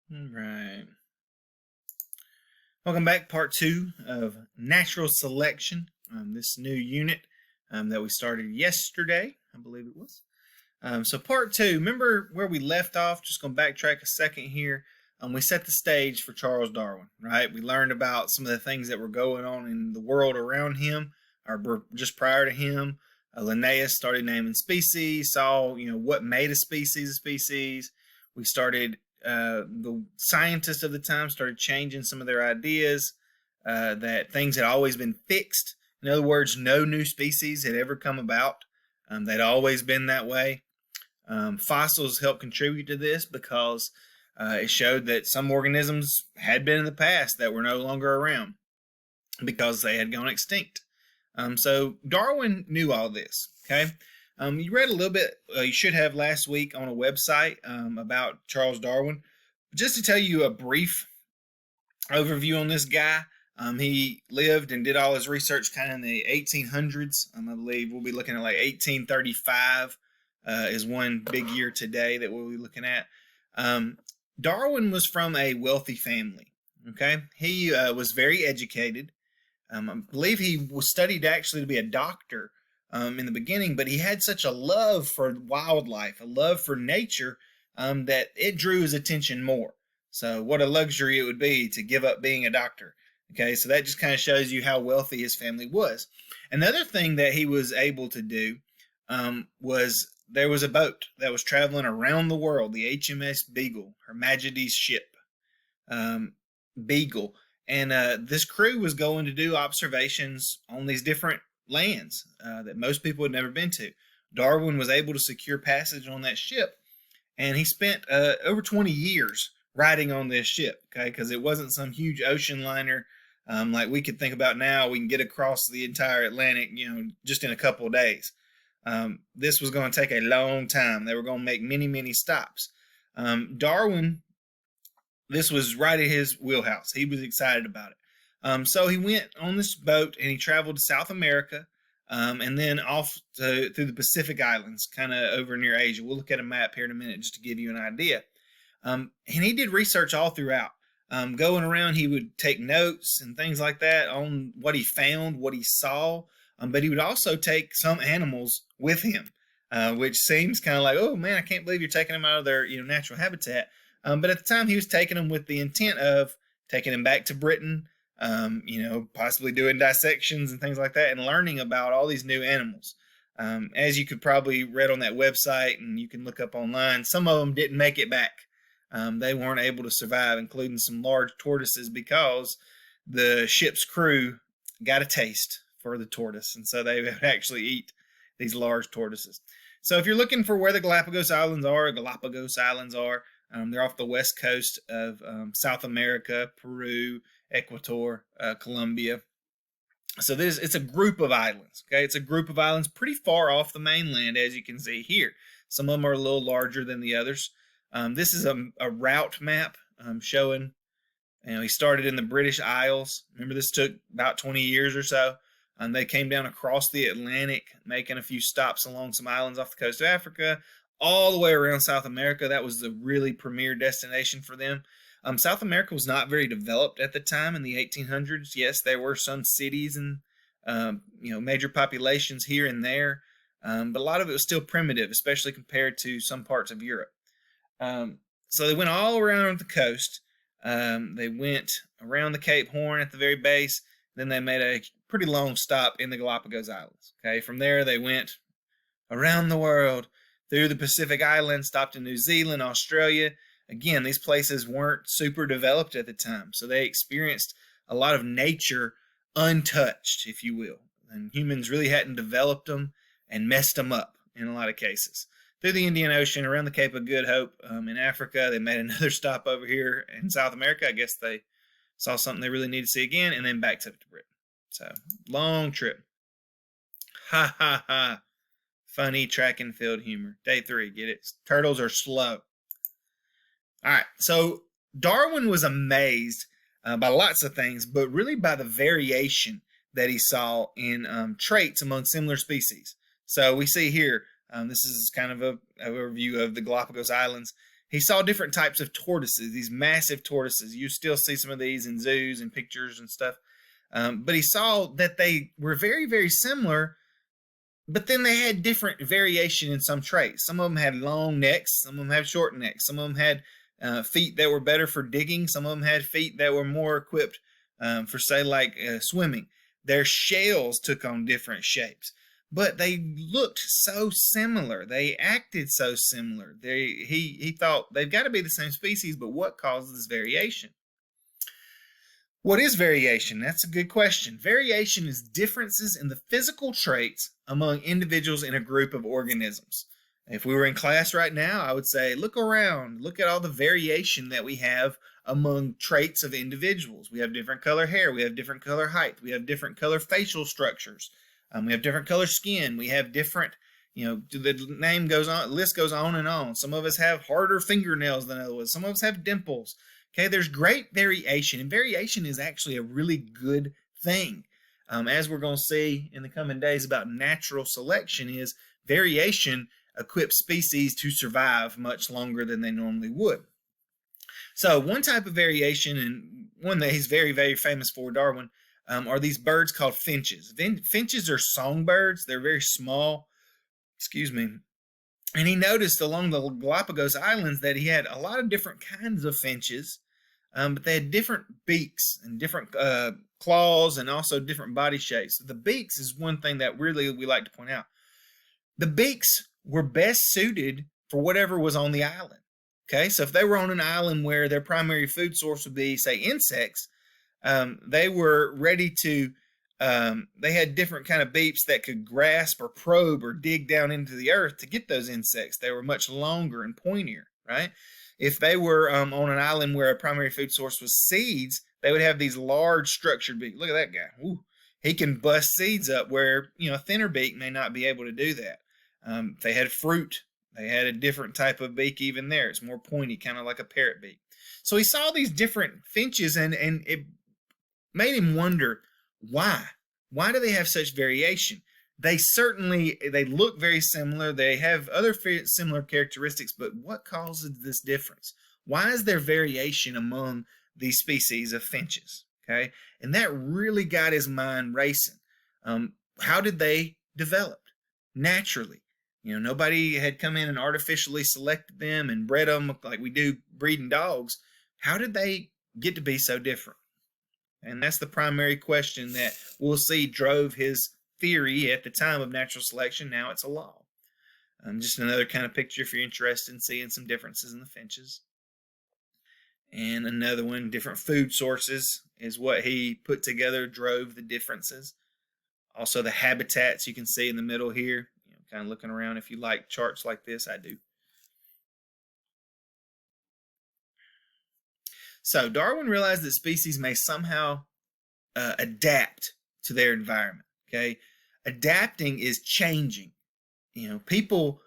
All right. Welcome back, part 2 of natural selection. This new unit that we started yesterday, I believe it was. So part 2, remember where we left off? Just going to backtrack a second here. We set the stage for Charles Darwin, right? We learned about some of the things that were going on in the world around him, or just prior to him. Linnaeus started naming species, saw what made a species. We started the scientists of the time started changing some of their ideas, that things had always been fixed. In other words, no new species had ever come about. They'd always been that way. Fossils helped contribute to this because it showed that some organisms had been in the past that were no longer around because they had gone extinct. So Darwin knew all this, okay? You read a little bit, you should have last week on a website about Charles Darwin. Just to tell you a brief overview on this guy, he lived and did all his research kind of in the 1800s. I believe we'll be looking at like 1835 is one big year today that we'll be looking at. Darwin was from a wealthy family, okay? He was very educated. I believe he was studied actually to be a doctor in the beginning, but he had such a love for wildlife, a love for nature, that it drew his attention more. So what a luxury it would be to give up being a doctor. Okay, so that just kind of shows you how wealthy his family was. Another thing that he was able to do was there was a boat that was traveling around the world, the HMS Beagle, Her Majesty's ship, Beagle. And this crew was going to do observations on these different lands that most people had never been to. Darwin was able to secure passage on that ship, and he spent over 20 years riding on this ship, okay, because it wasn't some huge ocean liner like we could think about now. We can get across the entire Atlantic, just in a couple of days. This was going to take a long time. They were going to make many, many stops. Darwin, this was right in his wheelhouse. He was excited about it. So he went on this boat and he traveled to South America, and then off through the Pacific Islands, kind of over near Asia. We'll look at a map here in a minute just to give you an idea. And he did research all throughout. Going around, he would take notes and things like that on what he found, what he saw, but he would also take some animals with him, which seems kind of like, oh man, I can't believe you're taking them out of their natural habitat. But at the time, he was taking them with the intent of taking them back to Britain, possibly doing dissections and things like that, and learning about all these new animals. As you could probably read on that website, and you can look up online, some of them didn't make it back. They weren't able to survive, including some large tortoises, because the ship's crew got a taste for the tortoise, and so they would actually eat these large tortoises. So if you're looking for where the Galapagos Islands are, they're off the west coast of South America, Peru, Ecuador, Colombia. So it's a group of islands. Okay, it's a group of islands pretty far off the mainland, as you can see here. Some of them are a little larger than the others. This is a route map showing. He started in the British Isles. Remember, this took about 20 years or so. They came down across the Atlantic, making a few stops along some islands off the coast of Africa, all the way around South America. That was the really premier destination for them. South America was not very developed at the time in the 1800s. Yes, there were some cities and major populations here and there, but a lot of it was still primitive, especially compared to some parts of Europe. So they went all around the coast. They went around the Cape Horn at the very base. Then they made a pretty long stop in the Galapagos Islands. Okay, from there they went around the world through the Pacific Islands, stopped in New Zealand, Australia. Again, these places weren't super developed at the time, so they experienced a lot of nature untouched, if you will. And humans really hadn't developed them and messed them up in a lot of cases. Through the Indian Ocean, around the Cape of Good Hope in Africa. They made another stop over here in South America. I guess they saw something they really needed to see again, and then back to Britain. So, long trip. Ha ha ha. Funny track and field humor. Day 3, get it? Turtles are slow. All right, so Darwin was amazed by lots of things, but really by the variation that he saw in traits among similar species. So we see here, this is kind of a overview of the Galapagos Islands. He saw different types of tortoises, these massive tortoises. You still see some of these in zoos and pictures and stuff. But he saw that they were very, very similar, but then they had different variation in some traits. Some of them had long necks, some of them had short necks, some of them had feet that were better for digging, some of them had feet that were more equipped for, say, like swimming. Their shells took on different shapes, but they looked so similar. They acted so similar. He thought they've got to be the same species, but what causes this variation? What is variation? That's a good question. Variation is differences in the physical traits among individuals in a group of organisms. If we were in class right now, I would say, look around, look at all the variation that we have among traits of individuals. We have different color hair, we have different color height, we have different color facial structures, we have different color skin, we have different, the name goes on, list goes on and on. Some of us have harder fingernails than others, some of us have dimples. Okay, there's great variation, and variation is actually a really good thing. As we're going to see in the coming days about natural selection, is variation equips species to survive much longer than they normally would. So one type of variation, and one that he's very, very famous for, Darwin, are these birds called finches. Finches are songbirds. They're very small. Excuse me. And he noticed along the Galapagos Islands that he had a lot of different kinds of finches, but they had different beaks and different claws and also different body shapes. So the beaks is one thing that really we like to point out. The beaks were best suited for whatever was on the island. Okay, so if they were on an island where their primary food source would be, say, insects, they were ready to, they had different kind of beaks that could grasp or probe or dig down into the earth to get those insects. They were much longer and pointier, right? If they were on an island where a primary food source was seeds, they would have these large structured beaks. Look at that guy. Ooh, he can bust seeds up where, a thinner beak may not be able to do that. If they had fruit, they had a different type of beak even there. It's more pointy, kind of like a parrot beak. So he saw these different finches, and it made him wonder, why? Why do they have such variation? They look very similar. They have other similar characteristics, but what causes this difference? Why is there variation among these species of finches? Okay, and that really got his mind racing. How did they develop? Naturally. Nobody had come in and artificially selected them and bred them like we do breeding dogs. How did they get to be so different? And that's the primary question that we'll see drove his theory at the time of natural selection. Now it's a law. Just another kind of picture if you're interested in seeing some differences in the finches. And another one, different food sources is what he put together, drove the differences. Also the habitats you can see in the middle here. Kind of looking around if you like charts like this, I do. So Darwin realized that species may somehow adapt to their environment. Okay, adapting is changing. People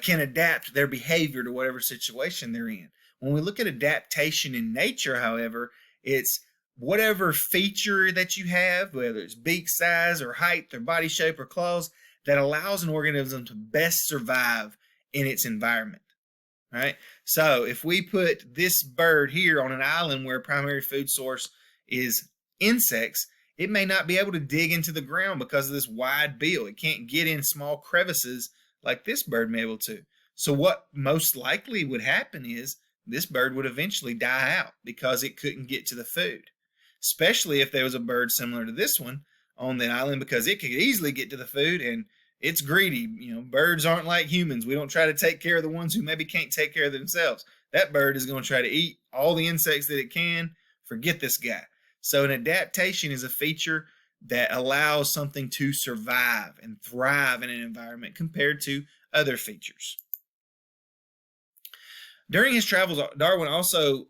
can adapt their behavior to whatever situation they're in. When we look at adaptation in nature, however, it's whatever feature that you have, whether it's beak size or height or body shape or claws, that allows an organism to best survive in its environment, right? So if we put this bird here on an island where a primary food source is insects, it may not be able to dig into the ground because of this wide bill. It can't get in small crevices like this bird may be able to. So what most likely would happen is this bird would eventually die out because it couldn't get to the food, especially if there was a bird similar to this one on the island, because it could easily get to the food and it's greedy. Birds aren't like humans. We don't try to take care of the ones who maybe can't take care of themselves. That bird is going to try to eat all the insects that it can. Forget this guy. So an adaptation is a feature that allows something to survive and thrive in an environment compared to other features. During his travels, Darwin also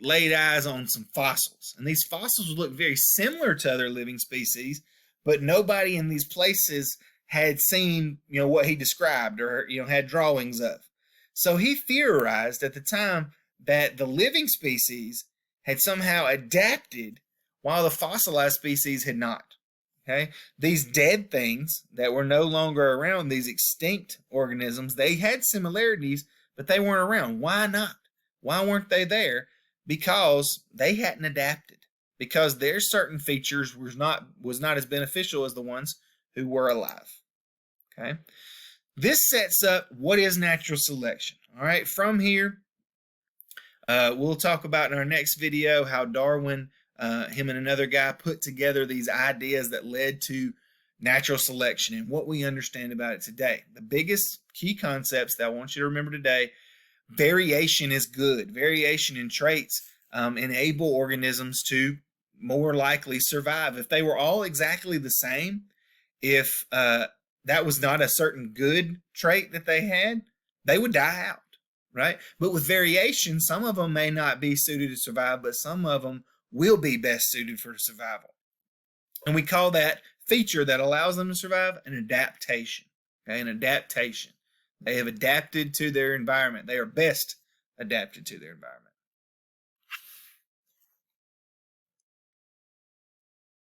laid eyes on some fossils, and these fossils look very similar to other living species, but nobody in these places had seen what he described or had drawings of. So he theorized at the time that the living species had somehow adapted while the fossilized species had not. Okay, these dead things that were no longer around, these extinct organisms, they had similarities, but they weren't around. Why not? Why weren't they there? Because they hadn't adapted. Because their certain features was not as beneficial as the ones who were alive. Okay? This sets up what is natural selection. All right, from here, we'll talk about in our next video how Darwin, him and another guy, put together these ideas that led to natural selection and what we understand about it today. The biggest key concepts that I want you to remember today: variation is good. Variation in traits enable organisms to more likely survive. If they were all exactly the same, if that was not a certain good trait that they had, they would die out, right? But with variation, some of them may not be suited to survive, but some of them will be best suited for survival. And we call that feature that allows them to survive an adaptation. Okay, an adaptation. They have adapted to their environment. They are best adapted to their environment.